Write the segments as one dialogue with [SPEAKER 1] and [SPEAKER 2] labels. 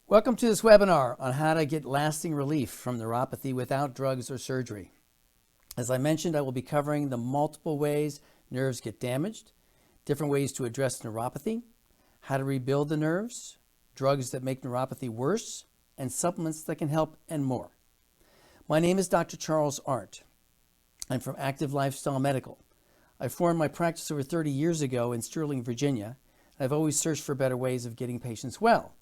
[SPEAKER 1] Welcome to this webinar on how to get lasting relief from neuropathy without drugs or surgery. As I mentioned, I will be covering the multiple ways nerves get damaged, different ways to address neuropathy, how to rebuild the nerves, drugs that make neuropathy worse, and supplements that can help, and more. My name is Dr. Charles Arndt. I'm from Active Lifestyle Medical. I formed my practice over 30 years ago in Sterling, Virginia. I've always searched for better ways of getting patients well.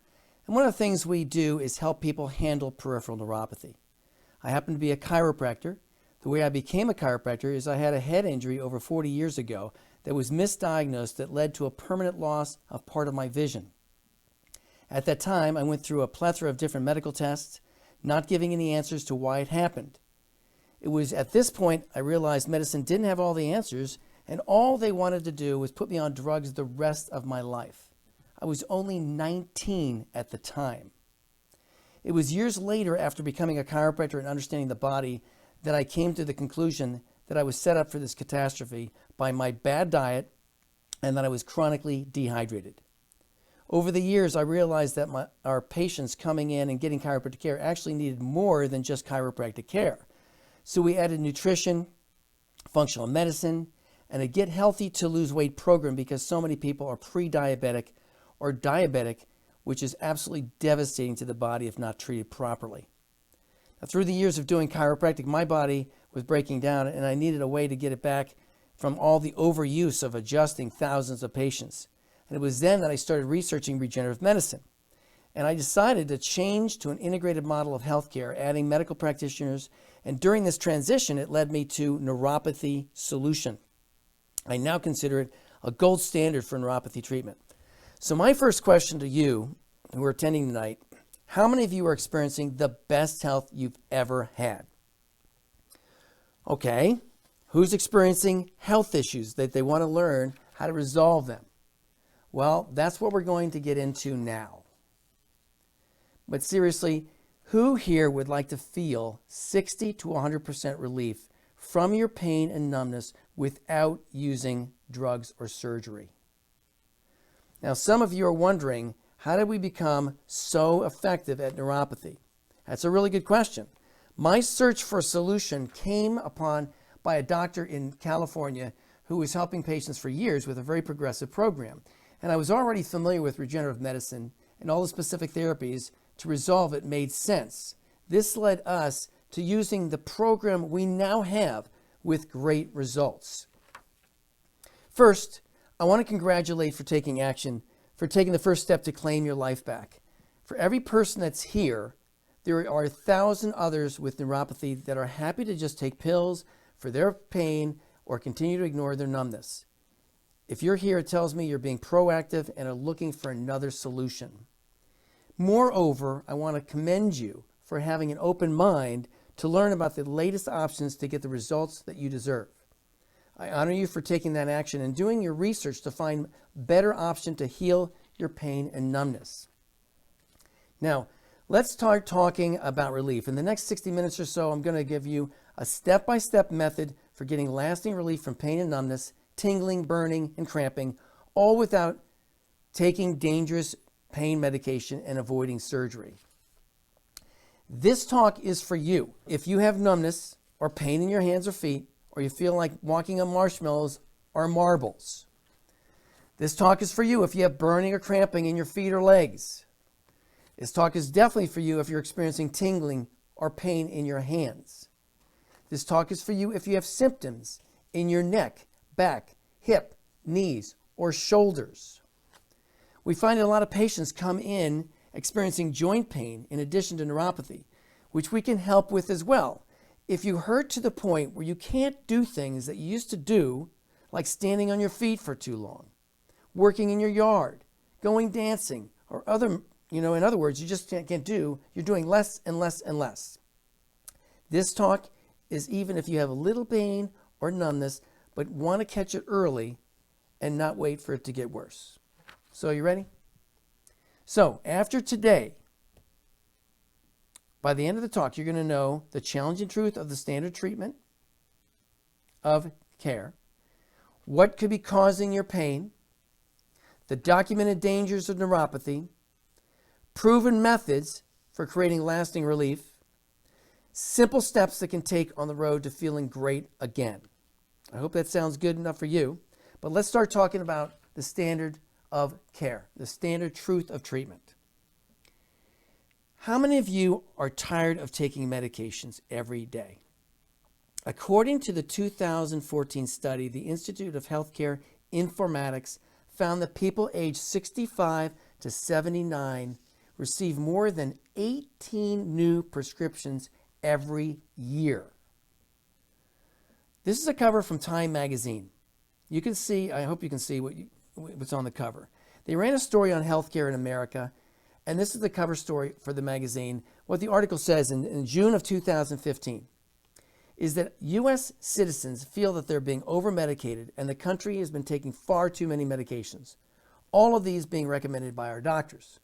[SPEAKER 1] And one of the things we do is help people handle peripheral neuropathy. I happen to be a chiropractor. The way I became a chiropractor is I had a head injury over 40 years ago that was misdiagnosed that led to a permanent loss of part of my vision. At that time, I went through a plethora of different medical tests, not giving any answers to why it happened. It was at this point I realized medicine didn't have all the answers, and all they wanted to do was put me on drugs the rest of my life. I was only 19 at the time. It was years later, after becoming a chiropractor and understanding the body, that I came to the conclusion that I was set up for this catastrophe by my bad diet and that I was chronically dehydrated. Over the years, I realized that our patients coming in and getting chiropractic care actually needed more than just chiropractic care. So we added nutrition, functional medicine, and a Get Healthy to Lose Weight program because so many people are pre-diabetic or diabetic, which is absolutely devastating to the body if not treated properly. Now, through the years of doing chiropractic, my body was breaking down and I needed a way to get it back from all the overuse of adjusting thousands of patients. And it was then that I started researching regenerative medicine. And I decided to change to an integrated model of healthcare, adding medical practitioners. And during this transition, it led me to Neuropathy Solution. I now consider it a gold standard for neuropathy treatment. So my first question to you who are attending tonight, how many of you are experiencing the best health you've ever had? Okay, who's experiencing health issues that they want to learn how to resolve them? Well, that's what we're going to get into now. But seriously, who here would like to feel 60 to 100% relief from your pain and numbness without using drugs or surgery? Now, some of you are wondering, how did we become so effective at neuropathy? That's a really good question. My search for a solution came upon by a doctor in California who was helping patients for years with a very progressive program. And I was already familiar with regenerative medicine and all the specific therapies. To resolve it made sense. This led us to using the program we now have with great results. First, I want to congratulate for taking action, for taking the first step to claim your life back. For every person that's here, there are 1,000 others with neuropathy that are happy to just take pills for their pain or continue to ignore their numbness. If you're here, it tells me you're being proactive and are looking for another solution. Moreover, I want to commend you for having an open mind to learn about the latest options to get the results that you deserve. I honor you for taking that action and doing your research to find better option to heal your pain and numbness. Now, let's start talking about relief. In the next 60 minutes or so, I'm going to give you a step-by-step method for getting lasting relief from pain and numbness, tingling, burning, and cramping, all without taking dangerous pain medication and avoiding surgery. This talk is for you. If you have numbness or pain in your hands or feet, or you feel like walking on marshmallows or marbles. This talk is for you if you have burning or cramping in your feet or legs. This talk is definitely for you if you're experiencing tingling or pain in your hands. This talk is for you if you have symptoms in your neck, back, hip, knees, or shoulders. We find that a lot of patients come in experiencing joint pain in addition to neuropathy, which we can help with as well. If you hurt to the point where you can't do things that you used to do, like standing on your feet for too long, working in your yard, going dancing, or other, in other words, you just can't do, you're doing less and less and less. This talk is even if you have a little pain or numbness, but want to catch it early and not wait for it to get worse. So, you ready? So, after today, by the end of the talk, you're going to know the challenging truth of the standard treatment of care, what could be causing your pain, the documented dangers of neuropathy, proven methods for creating lasting relief, simple steps that can take on the road to feeling great again. I hope that sounds good enough for you, but let's start talking about the standard of care, the standard truth of treatment. How many of you are tired of taking medications every day? According to the 2014 study, the Institute of Healthcare Informatics found that people aged 65 to 79 receive more than 18 new prescriptions every year. This is a cover from Time magazine. You can see, I hope you can see what's on the cover. They ran a story on healthcare in America, and this is the cover story for the magazine. What the article says in June of 2015 is that U.S. citizens feel that they're being over-medicated and the country has been taking far too many medications, all of these being recommended by our doctors.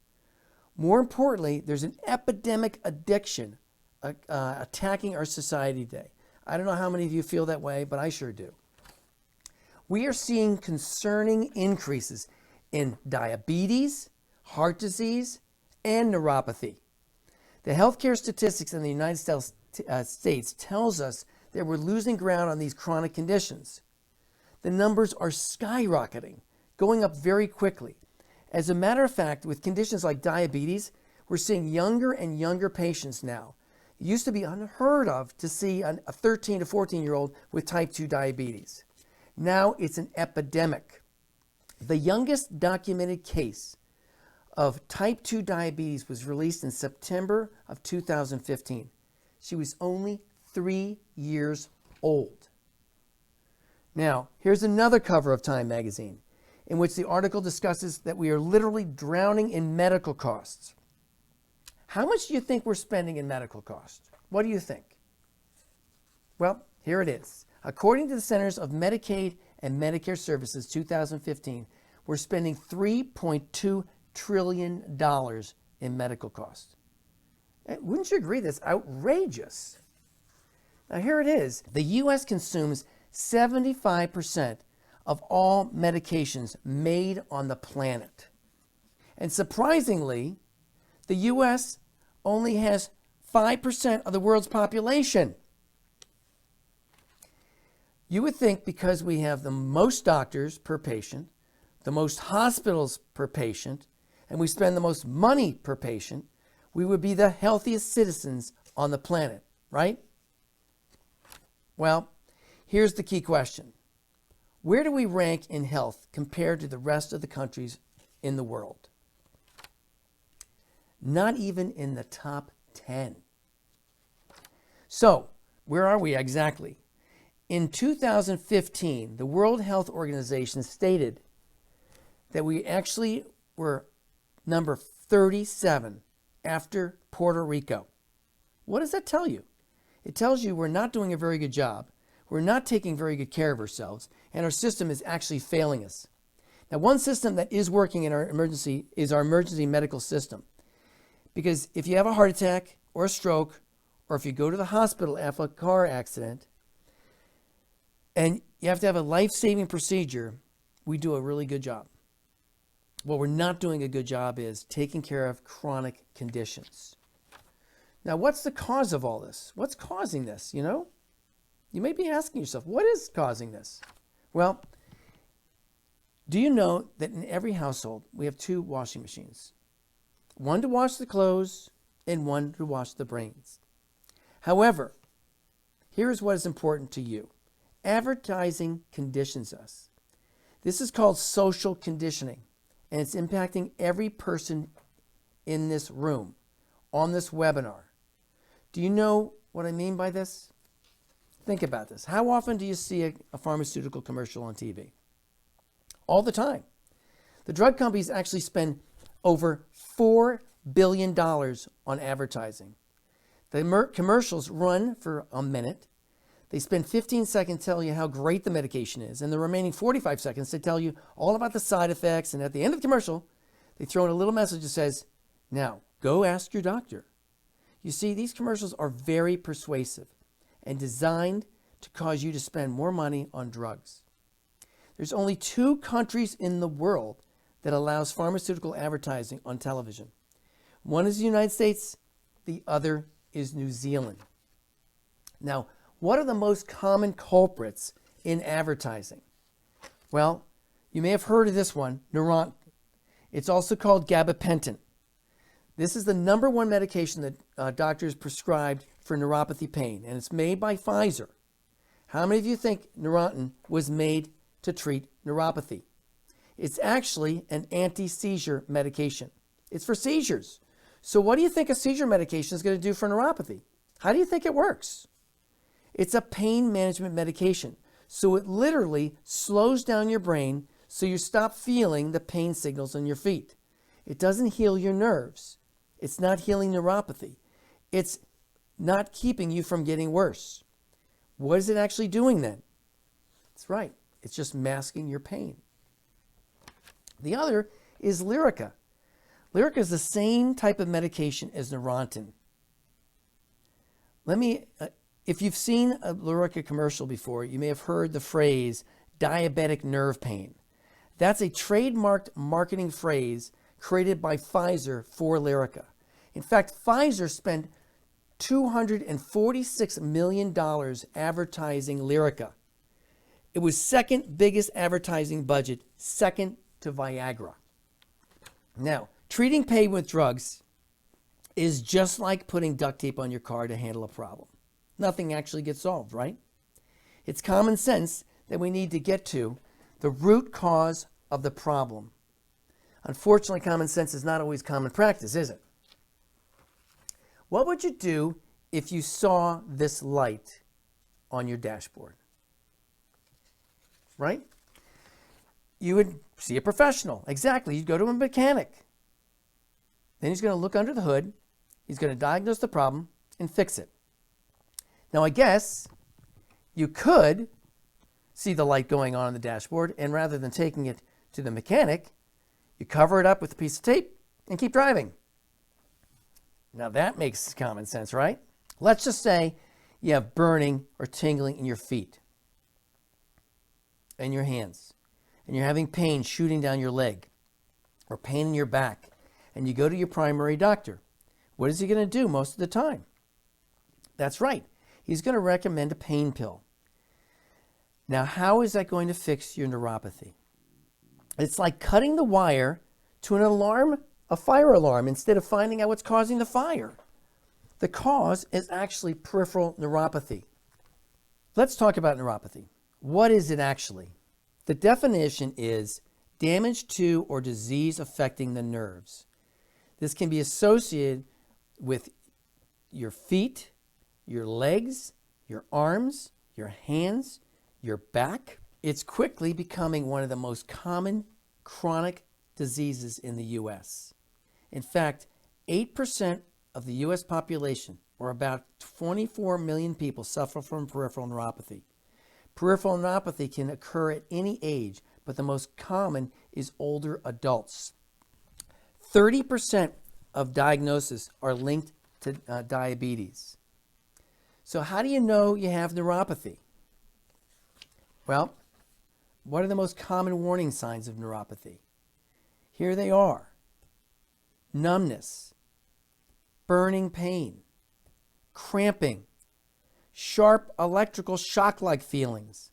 [SPEAKER 1] More importantly, there's an epidemic addiction attacking our society today. I don't know how many of you feel that way, but I sure do. We are seeing concerning increases in diabetes, heart disease, and neuropathy. The healthcare statistics in the United States tells us that we're losing ground on these chronic conditions. The numbers are skyrocketing, going up very quickly. As a matter of fact, with conditions like diabetes, we're seeing younger and younger patients now. It used to be unheard of to see a 13 to 14-year-old with type 2 diabetes. Now it's an epidemic. The youngest documented case of type 2 diabetes was released in September of 2015. She was only 3 years old. Now, here's another cover of Time magazine in which the article discusses that we are literally drowning in medical costs. How much do you think we're spending in medical costs? What do you think? Well, here it is. According to the Centers of Medicaid and Medicare Services 2015, we're spending $3.2 trillion in medical costs. Wouldn't you agree that's outrageous? Now here it is. The U.S. consumes 75% of all medications made on the planet. And surprisingly, the U.S. only has 5% of the world's population. You would think because we have the most doctors per patient, the most hospitals per patient, and we spend the most money per patient, we would be the healthiest citizens on the planet, right? Well, here's the key question. Where do we rank in health compared to the rest of the countries in the world? Not even in the top 10. So, where are we exactly? In 2015, the World Health Organization stated that we actually were number 37 after Puerto Rico. What does that tell you? It tells you we're not doing a very good job. We're not taking very good care of ourselves, and our system is actually failing us. Now, one system that is working in our emergency is our emergency medical system. Because if you have a heart attack or a stroke, or if you go to the hospital after a car accident, and you have to have a life-saving procedure, we do a really good job. What we're not doing a good job is taking care of chronic conditions. Now, what's the cause of all this? What's causing this, you know? You may be asking yourself, what is causing this? Well, do you know that in every household, we have 2 washing machines? One to wash the clothes and one to wash the brains. However, here's what is important to you. Advertising conditions us. This is called social conditioning, and it's impacting every person in this room, on this webinar. Do you know what I mean by this? Think about this. How often do you see a pharmaceutical commercial on TV? All the time. The drug companies actually spend over $4 billion on advertising. The commercials run for a minute. They spend 15 seconds telling you how great the medication is, and the remaining 45 seconds they tell you all about the side effects, and at the end of the commercial, they throw in a little message that says, now, go ask your doctor. You see, these commercials are very persuasive and designed to cause you to spend more money on drugs. There's only 2 countries in the world that allows pharmaceutical advertising on television. One is the United States, the other is New Zealand. Now, what are the most common culprits in advertising? Well, you may have heard of this one, Neurontin. It's also called gabapentin. This is the number one medication that doctors prescribed for neuropathy pain, and it's made by Pfizer. How many of you think Neurontin was made to treat neuropathy? It's actually an anti-seizure medication. It's for seizures. So what do you think a seizure medication is going to do for neuropathy? How do you think it works? It's a pain management medication. So it literally slows down your brain so you stop feeling the pain signals in your feet. It doesn't heal your nerves. It's not healing neuropathy. It's not keeping you from getting worse. What is it actually doing then? That's right. It's just masking your pain. The other is Lyrica. Lyrica is the same type of medication as Neurontin. If you've seen a Lyrica commercial before, you may have heard the phrase diabetic nerve pain. That's a trademarked marketing phrase created by Pfizer for Lyrica. In fact, Pfizer spent $246 million advertising Lyrica. It was second biggest advertising budget, second to Viagra. Now, treating pain with drugs is just like putting duct tape on your car to handle a problem. Nothing actually gets solved, right? It's common sense that we need to get to the root cause of the problem. Unfortunately, common sense is not always common practice, is it? What would you do if you saw this light on your dashboard? Right? You would see a professional. Exactly. You'd go to a mechanic. Then he's going to look under the hood. He's going to diagnose the problem and fix it. Now, I guess you could see the light going on the dashboard, and rather than taking it to the mechanic, you cover it up with a piece of tape and keep driving. Now that makes common sense, right? Let's just say you have burning or tingling in your feet and your hands, and you're having pain shooting down your leg or pain in your back, and you go to your primary doctor. What is he going to do most of the time? That's right. He's going to recommend a pain pill. Now, how is that going to fix your neuropathy? It's like cutting the wire to an alarm, a fire alarm, instead of finding out what's causing the fire. The cause is actually peripheral neuropathy. Let's talk about neuropathy. What is it actually? The definition is damage to or disease affecting the nerves. This can be associated with your feet, your legs, your arms, your hands, your back. It's quickly becoming one of the most common chronic diseases in the U.S. In fact, 8% of the U.S. population, or about 24 million people, suffer from peripheral neuropathy. Peripheral neuropathy can occur at any age, but the most common is older adults. 30% of diagnoses are linked to diabetes. So how do you know you have neuropathy? Well, what are the most common warning signs of neuropathy? Here they are: numbness, burning pain, cramping, sharp electrical shock-like feelings,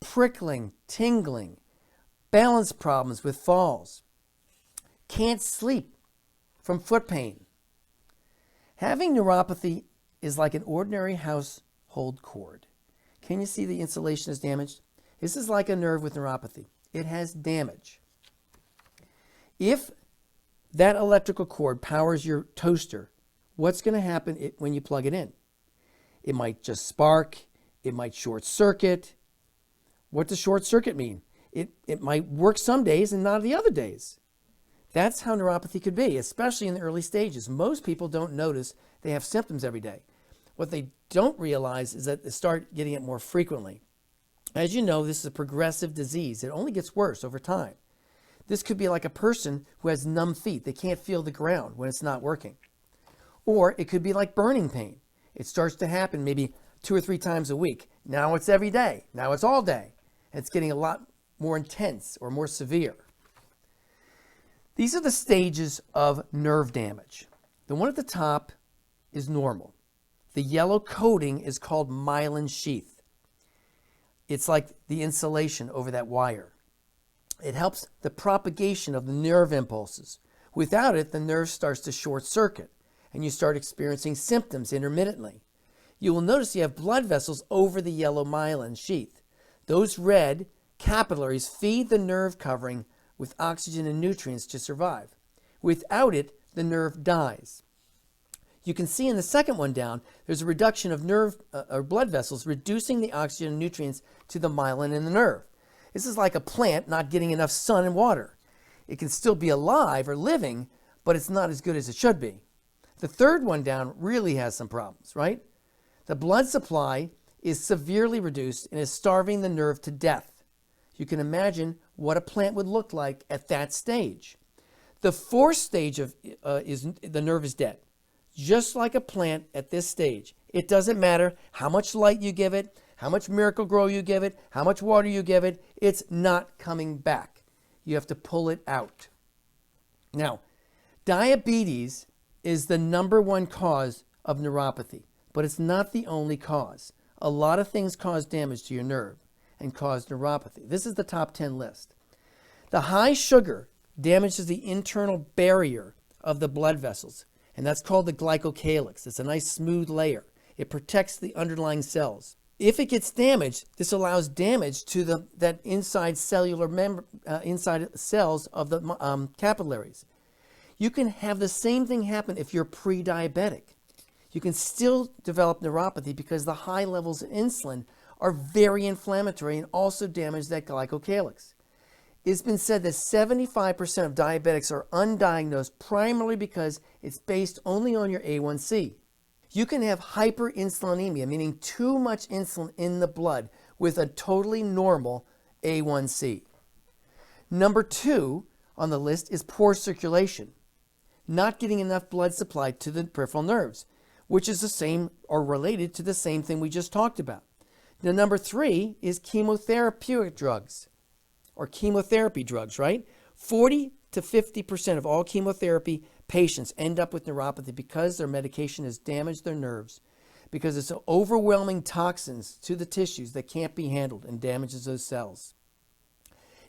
[SPEAKER 1] prickling, tingling, balance problems with falls, can't sleep from foot pain. Having neuropathy is like an ordinary household cord. Can you see the insulation is damaged? This is like a nerve with neuropathy. It has damage. If that electrical cord powers your toaster, what's going to happen when you plug it in? It might just spark. It might short circuit. What does short circuit mean? It might work some days and not the other days. That's how neuropathy could be, especially in the early stages. Most people don't notice they have symptoms every day. What they don't realize is that they start getting it more frequently. As you know, this is a progressive disease. It only gets worse over time. This could be like a person who has numb feet. They can't feel the ground when it's not working. Or it could be like burning pain. It starts to happen maybe 2 or 3 times a week. Now it's every day. Now it's all day. And it's getting a lot more intense or more severe. These are the stages of nerve damage. The one at the top is normal. The yellow coating is called myelin sheath. It's like the insulation over that wire. It helps the propagation of the nerve impulses. Without it, the nerve starts to short circuit, and you start experiencing symptoms intermittently. You will notice you have blood vessels over the yellow myelin sheath. Those red capillaries feed the nerve covering with oxygen and nutrients to survive. Without it, the nerve dies. You can see in the second one down, there's a reduction of nerve or blood vessels, reducing the oxygen and nutrients to the myelin in the nerve. This is like a plant not getting enough sun and water. It can still be alive or living, but it's not as good as it should be. The third one down really has some problems, right? The blood supply is severely reduced and is starving the nerve to death. You can imagine what a plant would look like at that stage. The fourth stage is the nerve is dead. Just like a plant at this stage. It doesn't matter how much light you give it, how much Miracle Grow you give it, how much water you give it, it's not coming back. You have to pull it out. Now, diabetes is the #1 cause of neuropathy, but it's not the only cause. A lot of things cause damage to your nerve and cause neuropathy. This is the top 10 list. The high sugar damages the internal barrier of the blood vessels, and that's called the glycocalyx. It's a nice smooth layer. It protects the underlying cells. If it gets damaged, this allows damage to that inside cellular inside cells of the capillaries. You can have the same thing happen if you're pre-diabetic. You can still develop neuropathy because the high levels of insulin are very inflammatory and also damage that glycocalyx. It's been said that 75% of diabetics are undiagnosed primarily because it's based only on your A1C. You can have hyperinsulinemia, meaning too much insulin in the blood, with a totally normal A1C. #2 on the list is poor circulation, not getting enough blood supply to the peripheral nerves, which is the same or related to the same thing we just talked about. The #3 is chemotherapeutic drugs, or chemotherapy drugs, right? 40 to 50% of all chemotherapy patients end up with neuropathy because their medication has damaged their nerves, because it's overwhelming toxins to the tissues that can't be handled and damages those cells.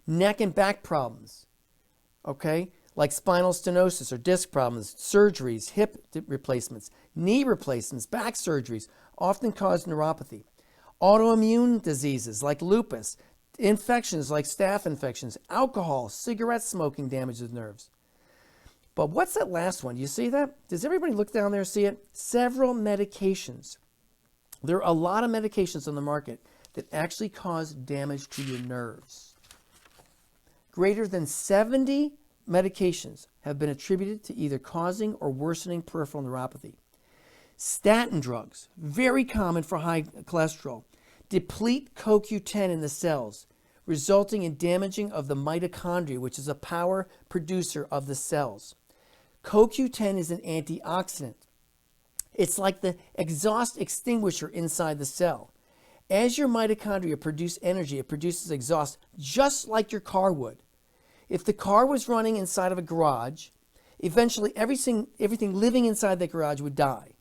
[SPEAKER 1] Neck and back problems, okay, like spinal stenosis or disc problems, surgeries, hip replacements, knee replacements, back surgeries often cause neuropathy. Autoimmune diseases like lupus, infections like staph infections, alcohol, cigarette smoking damages nerves. But what's that last one? Do you see that? Does everybody look down there and see it? Several medications. There are a lot of medications on the market that actually cause damage to your nerves. Greater than 70 medications have been attributed to either causing or worsening peripheral neuropathy. Statin drugs, very common for high cholesterol, deplete CoQ10 in the cells, resulting in damaging of the mitochondria, which is a power producer of the cells. CoQ10 is an antioxidant. It's like the exhaust extinguisher inside the cell. As your mitochondria produce energy, it produces exhaust just like your car would. If the car was running inside of a garage, eventually everything living inside the garage would die.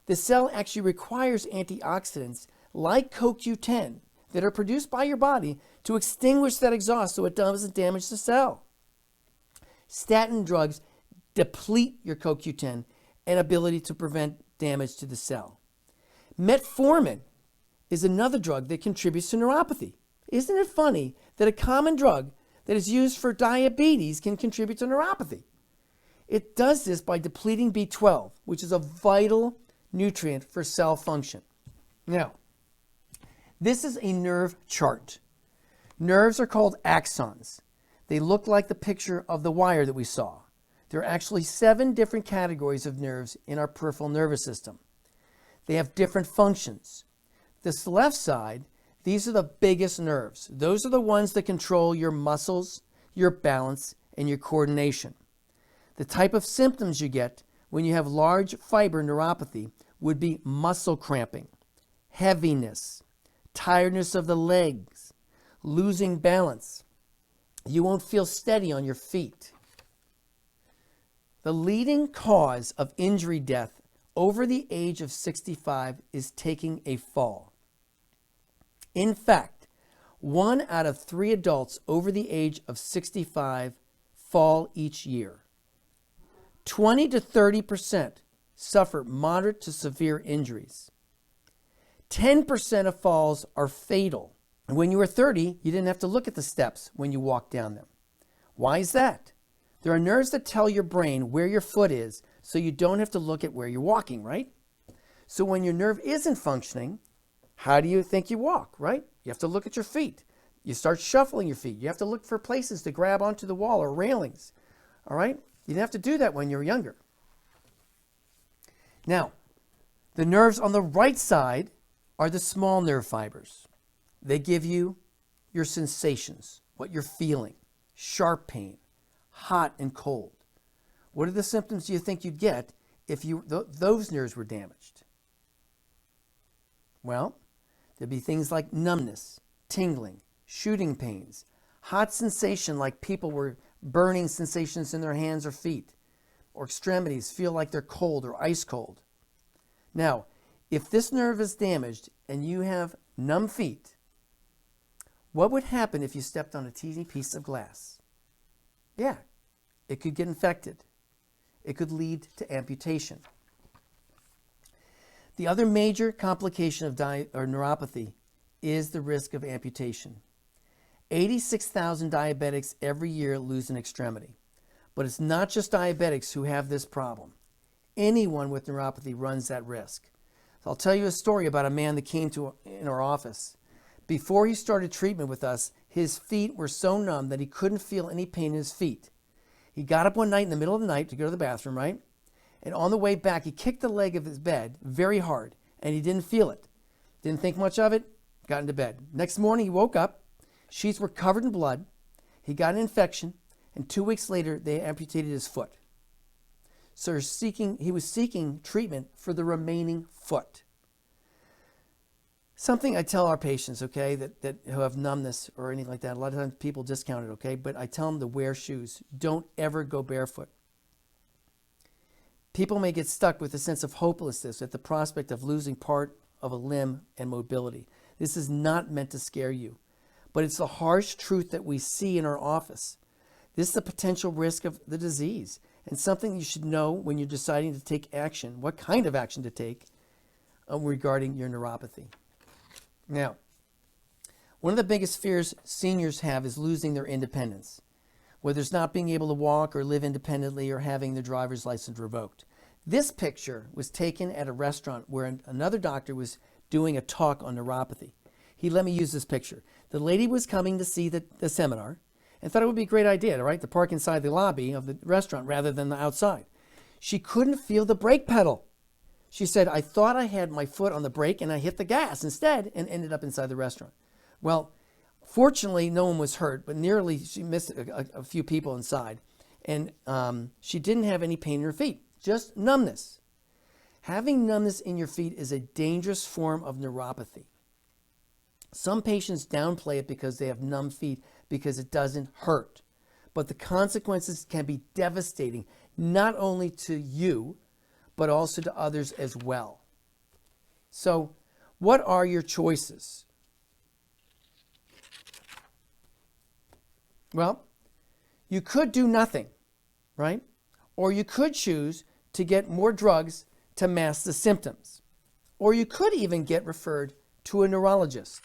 [SPEAKER 1] The cell actually requires antioxidants like CoQ10 that are produced by your body to extinguish that exhaust so it doesn't damage the cell. Statin drugs deplete your CoQ10 and ability to prevent damage to the cell. Metformin is another drug that contributes to neuropathy. Isn't it funny that a common drug that is used for diabetes can contribute to neuropathy? It does this by depleting B12, which is a vital nutrient for cell function. Now, this is a nerve chart. Nerves are called axons. They look like the picture of the wire that we saw. There are actually 7 different categories of nerves in our peripheral nervous system. They have different functions. This left side, these are the biggest nerves. Those are the ones that control your muscles, your balance, and your coordination. The type of symptoms you get when you have large fiber neuropathy would be muscle cramping, heaviness, tiredness of the legs, losing balance. You won't feel steady on your feet. The leading cause of injury death over the age of 65 is taking a fall. In fact, 1 out of 3 adults over the age of 65 fall each year. 20 to 30% suffer moderate to severe injuries. 10% of falls are fatal. And when you were 30, you didn't have to look at the steps when you walked down them. Why is that? There are nerves that tell your brain where your foot is, so you don't have to look at where you're walking, right? So when your nerve isn't functioning, how do you think you walk, right? You have to look at your feet. You start shuffling your feet. You have to look for places to grab onto the wall or railings, all right? You didn't have to do that when you were younger. Now, the nerves on the right side are the small nerve fibers. They give you your sensations, what you're feeling, sharp pain, hot and cold. What are the symptoms you think you'd get if those nerves were damaged? Well, there'd be things like numbness, tingling, shooting pains, hot sensation like people were burning sensations in their hands or feet, or extremities feel like they're cold or ice cold. Now, if this nerve is damaged and you have numb feet, what would happen if you stepped on a teeny piece of glass? Yeah, it could get infected. It could lead to amputation. The other major complication of neuropathy is the risk of amputation. 86,000 diabetics every year lose an extremity. But it's not just diabetics who have this problem. Anyone with neuropathy runs that risk. So I'll tell you a story about a man that came in our office. Before he started treatment with us, his feet were so numb that he couldn't feel any pain in his feet. He got up one night in the middle of the night to go to the bathroom, right? And on the way back, he kicked the leg of his bed very hard, and he didn't feel it. Didn't think much of it, got into bed. Next morning, he woke up. Sheets were covered in blood. He got an infection, and 2 weeks later, they amputated his foot. So he was seeking treatment for the remaining foot. Something I tell our patients, okay, that who have numbness or anything like that, a lot of times people discount it, okay, but I tell them to wear shoes. Don't ever go barefoot. People may get stuck with a sense of hopelessness at the prospect of losing part of a limb and mobility. This is not meant to scare you, but it's the harsh truth that we see in our office. This is the potential risk of the disease and something you should know when you're deciding to take action, what kind of action to take regarding your neuropathy. Now, one of the biggest fears seniors have is losing their independence, whether it's not being able to walk or live independently or having their driver's license revoked. This picture was taken at a restaurant where another doctor was doing a talk on neuropathy. He let me use this picture. The lady was coming to see the seminar and thought it would be a great idea, right, to park inside the lobby of the restaurant rather than the outside. She couldn't feel the brake pedal. She said, I thought I had my foot on the brake and I hit the gas instead and ended up inside the restaurant. Well, fortunately, no one was hurt, but she missed a few people inside. And she didn't have any pain in her feet, just numbness. Having numbness in your feet is a dangerous form of neuropathy. Some patients downplay it because they have numb feet because it doesn't hurt. But the consequences can be devastating, not only to you, but also to others as well. So, what are your choices? Well, you could do nothing, right? Or you could choose to get more drugs to mask the symptoms. Or you could even get referred to a neurologist.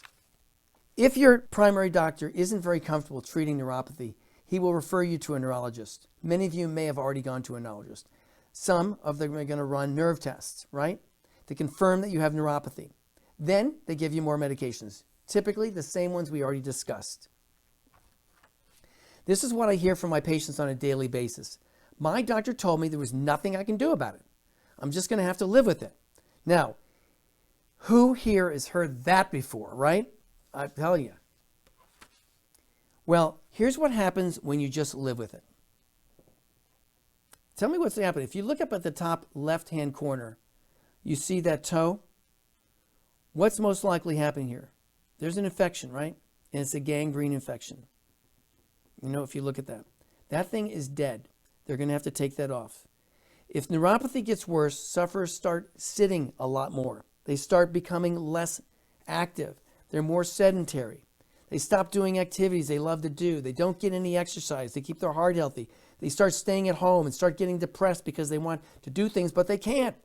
[SPEAKER 1] If your primary doctor isn't very comfortable treating neuropathy, he will refer you to a neurologist. Many of you may have already gone to a neurologist. Some of them are going to run nerve tests, right, to confirm that you have neuropathy. Then they give you more medications, typically the same ones we already discussed. This is what I hear from my patients on a daily basis. My doctor told me there was nothing I can do about it. I'm just going to have to live with it. Now, who here has heard that before, right? I tell you. Well, here's what happens when you just live with it. Tell me what's happening. If you look up at the top left-hand corner, you see that toe? What's most likely happening here? There's an infection, right? And it's a gangrene infection. You know, if you look at that. That thing is dead. They're going to have to take that off. If neuropathy gets worse, sufferers start sitting a lot more. They start becoming less active. They're more sedentary. They stop doing activities they love to do. They don't get any exercise. They keep their heart healthy. They start staying at home and start getting depressed because they want to do things, but they can't.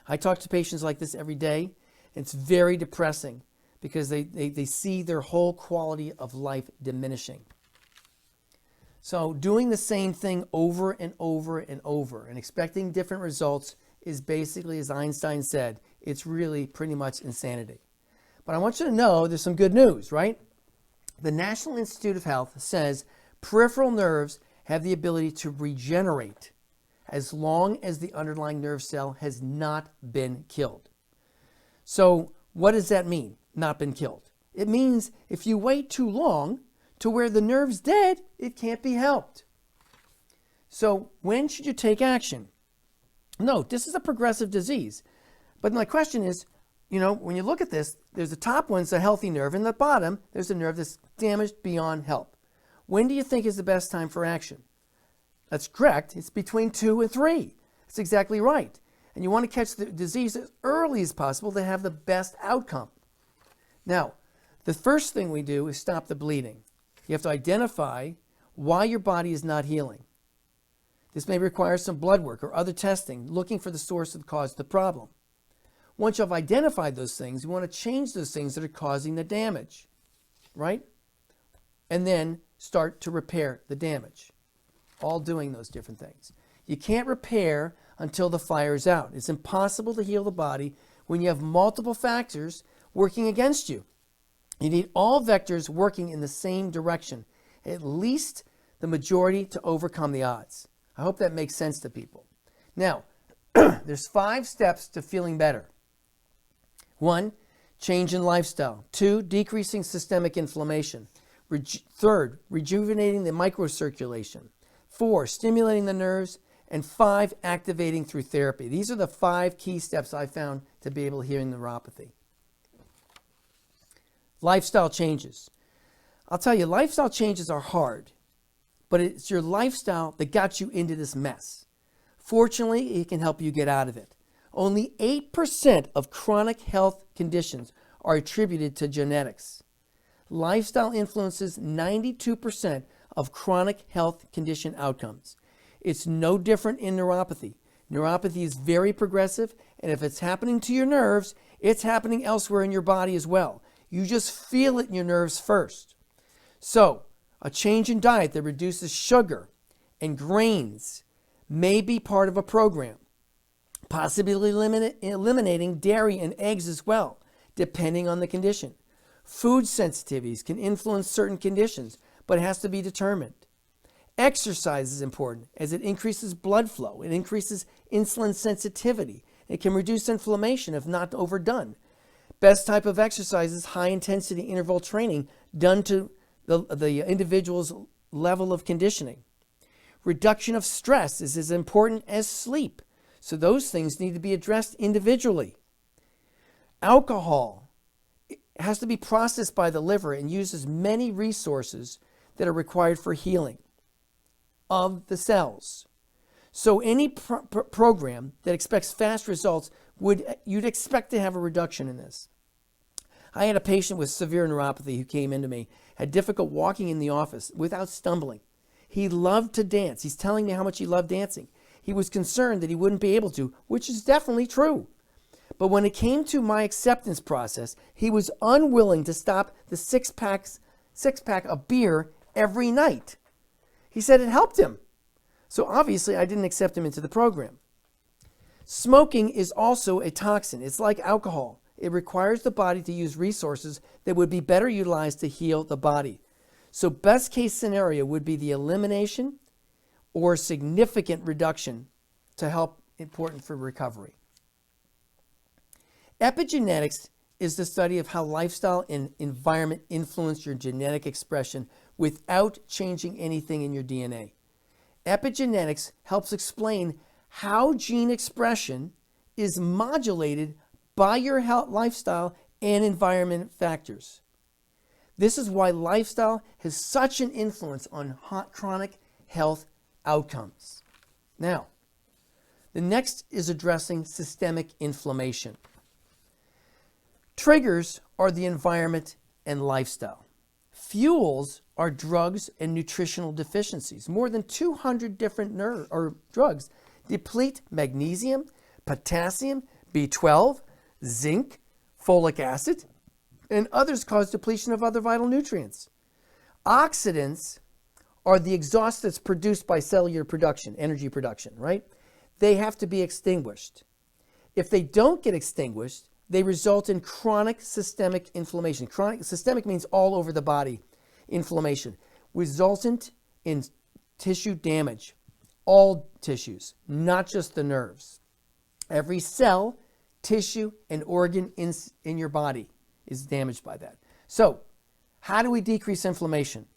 [SPEAKER 1] I talk to patients like this every day. It's very depressing because they see their whole quality of life diminishing. So doing the same thing over and over and over and expecting different results is basically, as Einstein said, it's really pretty much insanity. But I want you to know there's some good news, right? The National Institute of Health says peripheral nerves have the ability to regenerate as long as the underlying nerve cell has not been killed. So what does that mean, not been killed? It means if you wait too long to where the nerve's dead, it can't be helped. So when should you take action? Note, this is a progressive disease. But my question is, when you look at this, there's the top one's a healthy nerve, and the bottom, there's a nerve that's damaged beyond help. When do you think is the best time for action? That's correct. It's between 2 and 3. That's exactly right. And you want to catch the disease as early as possible to have the best outcome. Now, the first thing we do is stop the bleeding. You have to identify why your body is not healing. This may require some blood work or other testing, looking for the source of the cause of the problem. Once you've identified those things, you want to change those things that are causing the damage, right? And then start to repair the damage, all doing those different things. You can't repair until the fire's out. It's impossible to heal the body when you have multiple factors working against you. You need all vectors working in the same direction, at least the majority to overcome the odds. I hope that makes sense to people. Now, there's 5 steps to feeling better. 1, change in lifestyle. 2, decreasing systemic inflammation. 3, rejuvenating the microcirculation. 4, stimulating the nerves. And 5, activating through therapy. These are the 5 key steps I found to be able to heal neuropathy. Lifestyle changes. I'll tell you, lifestyle changes are hard, but it's your lifestyle that got you into this mess. Fortunately, it can help you get out of it. Only 8% of chronic health conditions are attributed to genetics. Lifestyle influences 92% of chronic health condition outcomes. It's no different in neuropathy. Neuropathy is very progressive, and if it's happening to your nerves, it's happening elsewhere in your body as well. You just feel it in your nerves first. So, a change in diet that reduces sugar and grains may be part of a program. Possibly eliminating dairy and eggs as well, depending on the condition. Food sensitivities can influence certain conditions, but it has to be determined. Exercise is important as it increases blood flow. It increases insulin sensitivity. It can reduce inflammation if not overdone. Best type of exercise is high-intensity interval training done to the individual's level of conditioning. Reduction of stress is as important as sleep, so those things need to be addressed individually. Alcohol has to be processed by the liver and uses many resources that are required for healing of the cells. So any program that expects fast results you'd expect to have a reduction in this. I had a patient with severe neuropathy who came into me, had difficult walking in the office without stumbling. He loved to dance. He's telling me how much he loved dancing. He was concerned that he wouldn't be able to, which is definitely true. But when it came to my acceptance process, he was unwilling to stop the six-pack of beer every night. He said it helped him. So obviously I didn't accept him into the program. Smoking is also a toxin. It's like alcohol. It requires the body to use resources that would be better utilized to heal the body. So best case scenario would be the elimination or significant reduction to help important for recovery. Epigenetics is the study of how lifestyle and environment influence your genetic expression without changing anything in your DNA. Epigenetics helps explain how gene expression is modulated by your health, lifestyle and environment factors. This is why lifestyle has such an influence on chronic health outcomes. Now, The next is addressing systemic inflammation. Triggers are the environment and lifestyle. Fuels are drugs and nutritional deficiencies. More than 200 different drugs deplete magnesium, potassium, B12, zinc, folic acid, and others cause depletion of other vital nutrients. Oxidants are the exhaust that's produced by cellular production, energy production, right? They have to be extinguished. If they don't get extinguished, they result in chronic systemic inflammation. Chronic systemic means all over the body inflammation, resultant in tissue damage. All tissues, not just the nerves. Every cell, tissue, and organ in your body is damaged by that. So, how do we decrease inflammation?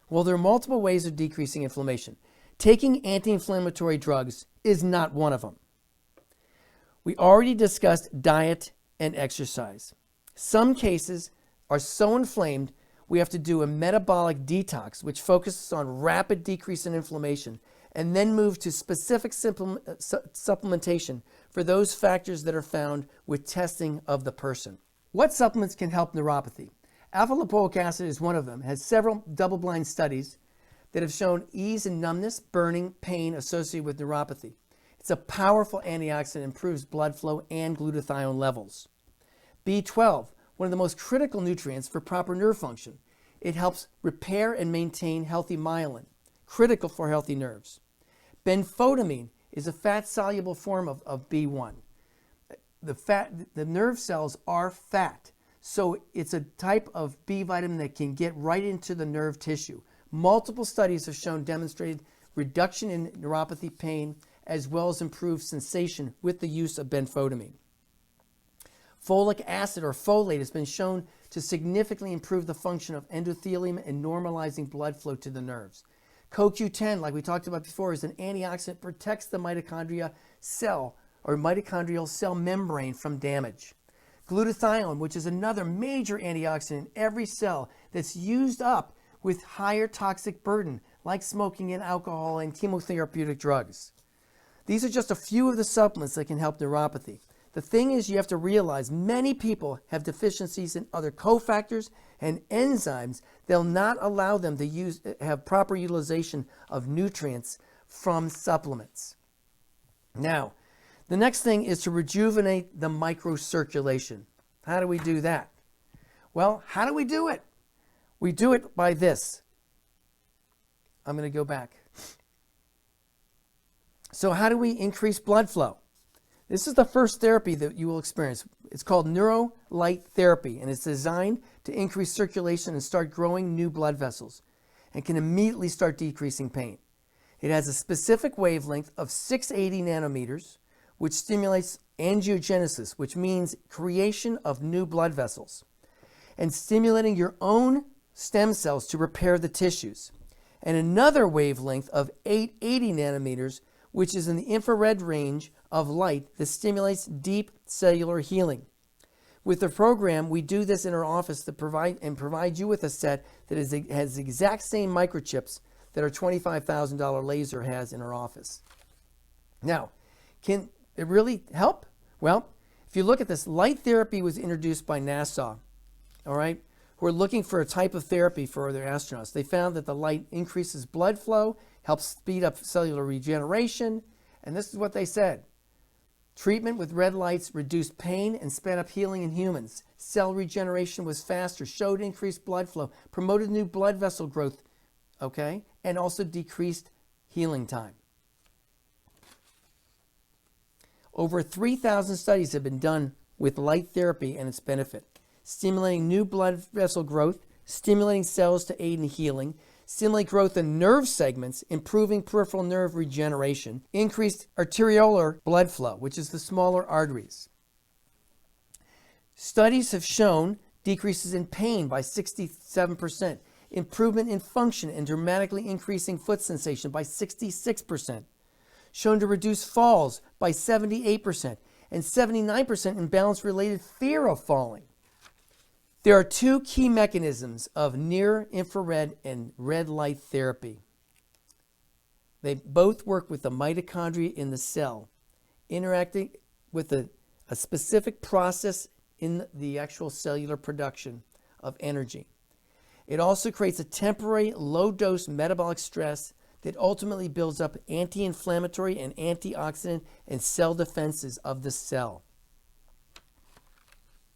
[SPEAKER 1] Well, there are multiple ways of decreasing inflammation. Taking anti-inflammatory drugs is not one of them. We already discussed diet and exercise. Some cases are so inflamed we have to do a metabolic detox, which focuses on rapid decrease in inflammation, and then move to specific supplementation for those factors that are found with testing of the person. What supplements can help neuropathy? Alpha-lipoic acid is one of them. It has several double-blind studies that have shown ease in numbness, burning, pain associated with neuropathy. It's a powerful antioxidant, improves blood flow and glutathione levels. B12, one of the most critical nutrients for proper nerve function. It helps repair and maintain healthy myelin, critical for healthy nerves. Benfotiamine is a fat-soluble form of B1. The nerve cells are fat, so it's a type of B vitamin that can get right into the nerve tissue. Multiple studies have shown demonstrated reduction in neuropathy pain as well as improved sensation with the use of benfotiamine. Folic acid or folate has been shown to significantly improve the function of endothelium and normalizing blood flow to the nerves. CoQ10, like we talked about before, is an antioxidant, protects the mitochondria cell or mitochondrial cell membrane from damage. Glutathione, which is another major antioxidant in every cell that's used up with higher toxic burden, like smoking and alcohol and chemotherapeutic drugs. These are just a few of the supplements that can help neuropathy. The thing is, you have to realize many people have deficiencies in other cofactors and enzymes that'll not allow them to have proper utilization of nutrients from supplements. Now, the next thing is to rejuvenate the microcirculation. How do we do that? Well, how do we do it? We do it by this. I'm going to go back. So how do we increase blood flow? This is the first therapy that you will experience. It's called neurolight therapy, and it's designed to increase circulation and start growing new blood vessels, and can immediately start decreasing pain. It has a specific wavelength of 680 nanometers, which stimulates angiogenesis, which means creation of new blood vessels, and stimulating your own stem cells to repair the tissues. And another wavelength of 880 nanometers, which is in the infrared range of light that stimulates deep cellular healing. With the program, we do this in our office to provide you with a set that has the exact same microchips that our $25,000 laser has in our office. Now, can it really help? Well, if you look at this, light therapy was introduced by NASA, all right, who are looking for a type of therapy for their astronauts. They found that the light increases blood flow, helps speed up cellular regeneration, and this is what they said. Treatment with red lights reduced pain and sped up healing in humans. Cell regeneration was faster, showed increased blood flow, promoted new blood vessel growth, okay, and also decreased healing time. Over 3,000 studies have been done with light therapy and its benefit, stimulating new blood vessel growth, stimulating cells to aid in healing, stimulate growth in nerve segments, improving peripheral nerve regeneration, increased arteriolar blood flow, which is the smaller arteries. Studies have shown decreases in pain by 67%, improvement in function and dramatically increasing foot sensation by 66%, shown to reduce falls by 78%, and 79% in balance-related fear of falling. There are two key mechanisms of near-infrared and red light therapy. They both work with the mitochondria in the cell interacting with a specific process in the actual cellular production of energy. It also creates a temporary low-dose metabolic stress that ultimately builds up anti-inflammatory and antioxidant and cell defenses of the cell.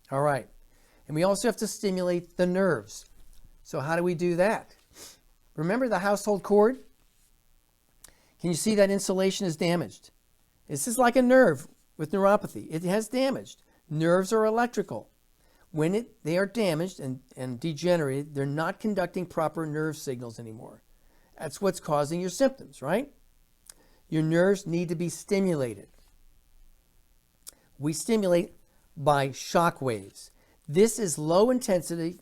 [SPEAKER 1] All right. And we also have to stimulate the nerves. So how do we do that? Remember the household cord? Can you see that insulation is damaged? This is like a nerve with neuropathy. It has damaged. Nerves are electrical. When they are damaged and degenerated, they're not conducting proper nerve signals anymore. That's what's causing your symptoms, right? Your nerves need to be stimulated. We stimulate by shock waves. This is low-intensity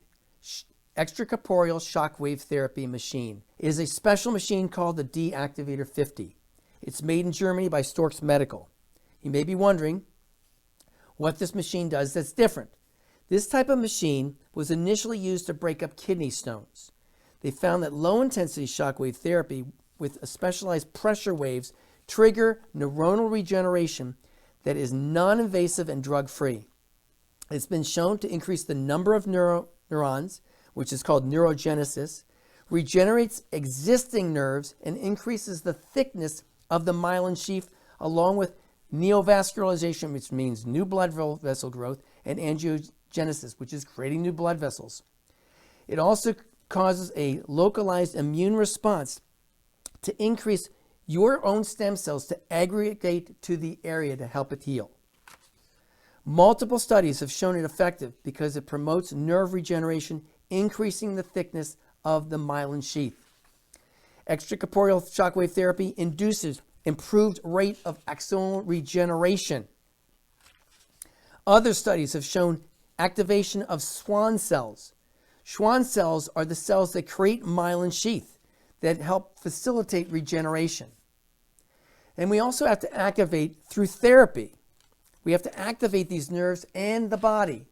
[SPEAKER 1] extracorporeal shock wave therapy machine. It is a special machine called the D-Activator 50. It's made in Germany by Storks Medical. You may be wondering what this machine does that's different. This type of machine was initially used to break up kidney stones. They found that low-intensity shockwave therapy with specialized pressure waves trigger neuronal regeneration that is non-invasive and drug-free. It's been shown to increase the number of neurons, which is called neurogenesis, regenerates existing nerves, and increases the thickness of the myelin sheath, along with neovascularization, which means new blood vessel growth, and angiogenesis, which is creating new blood vessels. It also causes a localized immune response to increase your own stem cells to aggregate to the area to help it heal. Multiple studies have shown it effective because it promotes nerve regeneration, increasing the thickness of the myelin sheath. Extracorporeal shockwave therapy induces improved rate of axonal regeneration. Other studies have shown activation of Schwann cells. Schwann cells are the cells that create myelin sheath that help facilitate regeneration. And we also have to activate through therapy. We have to activate these nerves and the body.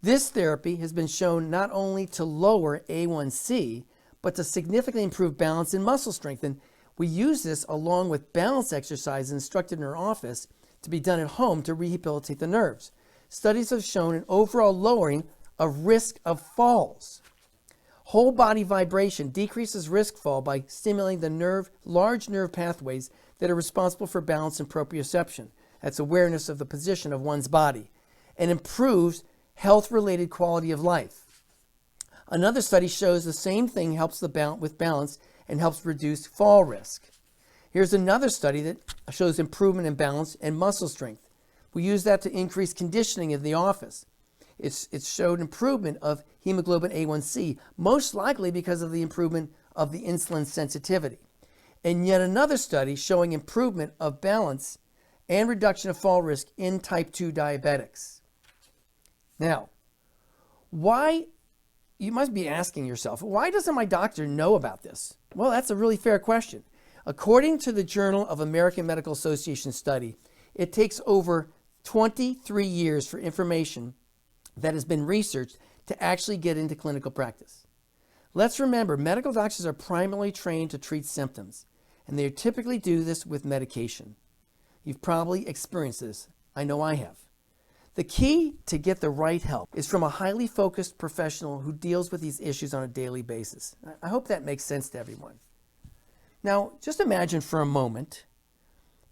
[SPEAKER 1] This therapy has been shown not only to lower A1C, but to significantly improve balance and muscle strength. And we use this along with balance exercises instructed in our office to be done at home to rehabilitate the nerves. Studies have shown an overall lowering of risk of falls. Whole body vibration decreases risk fall by stimulating the large nerve pathways that are responsible for balance and proprioception. That's awareness of the position of one's body, and improves health-related quality of life. Another study shows the same thing helps with balance and helps reduce fall risk. Here's another study that shows improvement in balance and muscle strength. We use that to increase conditioning in the office. It showed improvement of hemoglobin A1C, most likely because of the improvement of the insulin sensitivity. And yet another study showing improvement of balance and reduction of fall risk in type 2 diabetics. Now, you must be asking yourself, why doesn't my doctor know about this? Well, that's a really fair question. According to the Journal of American Medical Association study, it takes over 23 years for information that has been researched to actually get into clinical practice. Let's remember, medical doctors are primarily trained to treat symptoms, and they typically do this with medication. You've probably experienced this. I know I have. The key to get the right help is from a highly focused professional who deals with these issues on a daily basis. I hope that makes sense to everyone. Now, just imagine for a moment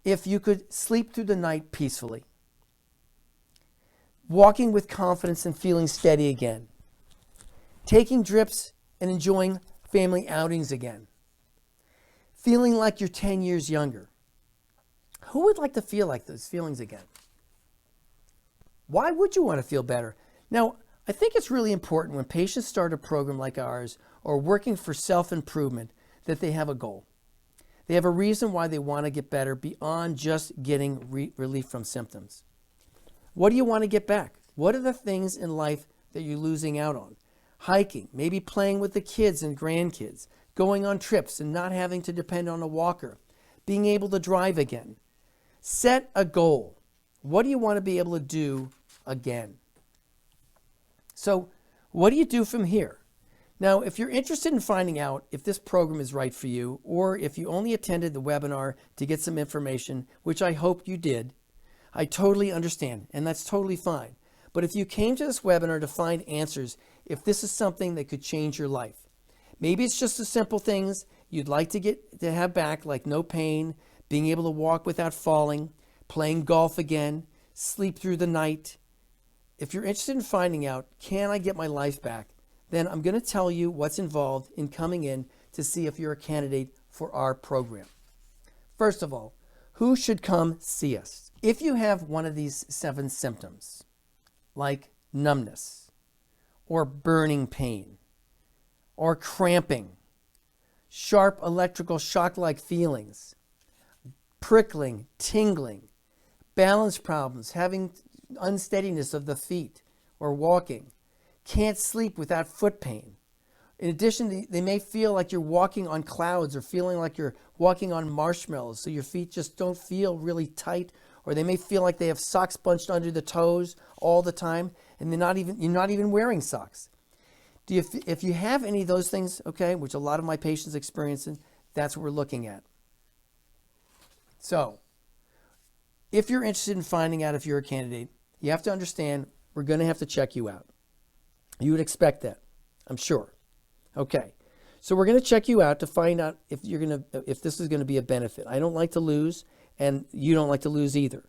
[SPEAKER 1] if you could sleep through the night peacefully, walking with confidence and feeling steady again, taking drips and enjoying family outings again, feeling like you're 10 years younger. Who would like to feel like those feelings again? Why would you want to feel better? Now, I think it's really important when patients start a program like ours or working for self-improvement that they have a goal. They have a reason why they want to get better beyond just getting relief from symptoms. What do you want to get back? What are the things in life that you're losing out on? Hiking, maybe playing with the kids and grandkids, going on trips and not having to depend on a walker, being able to drive again. Set a goal. What do you want to be able to do again? So what do you do from here? Now, if you're interested in finding out if this program is right for you, or if you only attended the webinar to get some information, which I hope you did, I totally understand, and that's totally fine. But if you came to this webinar to find answers, if this is something that could change your life, maybe it's just the simple things you'd like to have back, like no pain, being able to walk without falling, playing golf again, sleep through the night. If you're interested in finding out, can I get my life back? Then I'm going to tell you what's involved in coming in to see if you're a candidate for our program. First of all, who should come see us? If you have one of these 7 symptoms, like numbness, or burning pain, or cramping, sharp electrical shock-like feelings, prickling, tingling, balance problems, having unsteadiness of the feet or walking, can't sleep without foot pain. In addition, they may feel like you're walking on clouds or feeling like you're walking on marshmallows, so your feet just don't feel really tight, or they may feel like they have socks bunched under the toes all the time, and you're not even wearing socks. If you have any of those things, okay, which a lot of my patients experience, that's what we're looking at. So, if you're interested in finding out if you're a candidate, you have to understand we're going to have to check you out. You would expect that, I'm sure. Okay, so we're going to check you out to find out if this is going to be a benefit. I don't like to lose, and you don't like to lose either.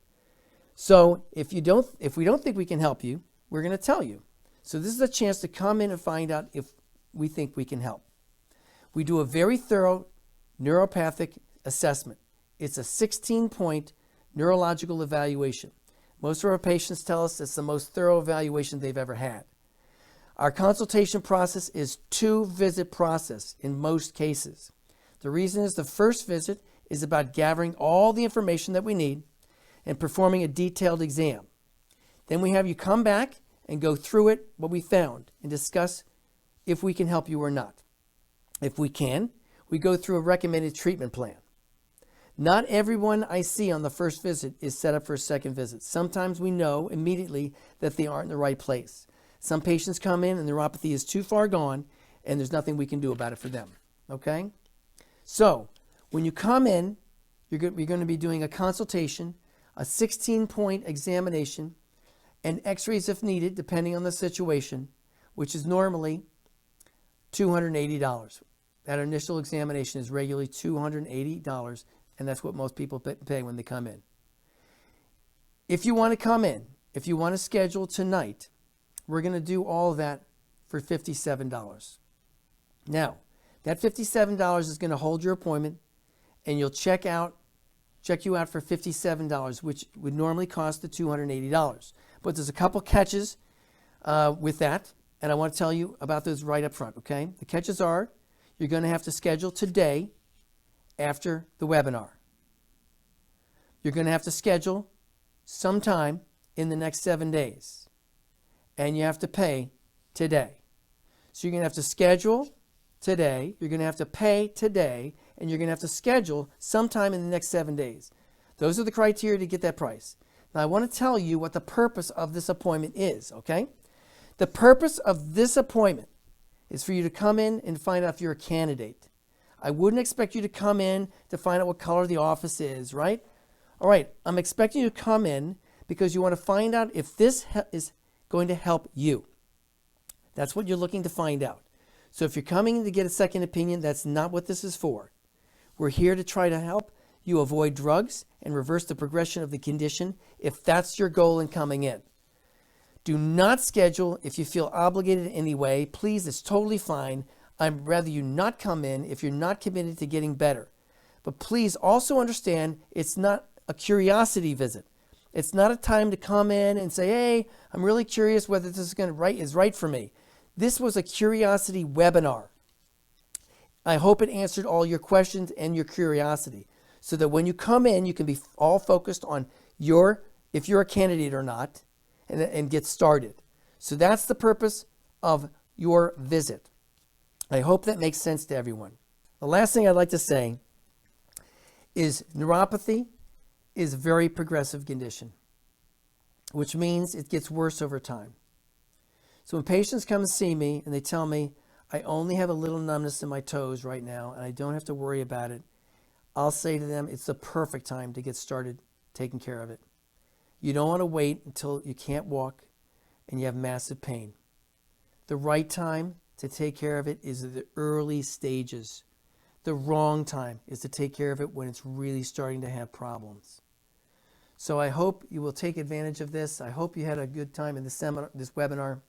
[SPEAKER 1] So if we don't think we can help you, we're going to tell you. So this is a chance to come in and find out if we think we can help. We do a very thorough neuropathic assessment. It's a 16-point neurological evaluation. Most of our patients tell us it's the most thorough evaluation they've ever had. Our consultation process is 2-visit process in most cases. The reason is the first visit is about gathering all the information that we need and performing a detailed exam. Then we have you come back and go through it, what we found, and discuss if we can help you or not. If we can, we go through a recommended treatment plan. Not everyone I see on the first visit is set up for a second visit. Sometimes we know immediately that they aren't in the right place. Some patients come in and the neuropathy is too far gone and there's nothing we can do about it for them. Okay? So, when you come in, you're going to be doing a consultation, a 16-point examination, and x-rays if needed, depending on the situation, which is normally $280. That initial examination is regularly $280, and that's what most people pay when they come in. If you want to come in, if you want to schedule tonight, we're going to do all of that for $57. Now, that $57 is going to hold your appointment, and you'll check you out for $57, which would normally cost the $280. But there's a couple catches with that, and I want to tell you about those right up front, okay? The catches are, you're going to have to schedule today after the webinar. You're going to have to schedule sometime in the next 7 days. And you have to pay today. So you're going to have to schedule today, you're going to have to pay today, and you're going to have to schedule sometime in the next 7 days. Those are the criteria to get that price. Now I want to tell you what the purpose of this appointment is, okay? The purpose of this appointment is for you to come in and find out if you're a candidate. I wouldn't expect you to come in to find out what color the office is, right? All right, I'm expecting you to come in because you want to find out if this is going to help you. That's what you're looking to find out. So if you're coming to get a second opinion, that's not what this is for. We're here to try to help you avoid drugs and reverse the progression of the condition if that's your goal in coming in. Do not schedule if you feel obligated in any way. Please, it's totally fine. I'd rather you not come in if you're not committed to getting better. But please also understand it's not a curiosity visit. It's not a time to come in and say, hey, I'm really curious whether this is right for me. This was a curiosity webinar. I hope it answered all your questions and your curiosity so that when you come in, you can be all focused on if you're a candidate or not and get started. So that's the purpose of your visit. I hope that makes sense to everyone. The last thing I'd like to say is neuropathy is a very progressive condition, which means it gets worse over time. So when patients come and see me and they tell me, I only have a little numbness in my toes right now, and I don't have to worry about it, I'll say to them, it's the perfect time to get started taking care of it. You don't want to wait until you can't walk and you have massive pain. The right time to take care of it is at the early stages. The wrong time is to take care of it when it's really starting to have problems. So I hope you will take advantage of this. I hope you had a good time in this webinar.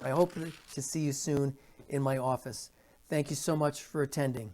[SPEAKER 1] I hope to see you soon in my office. Thank you so much for attending.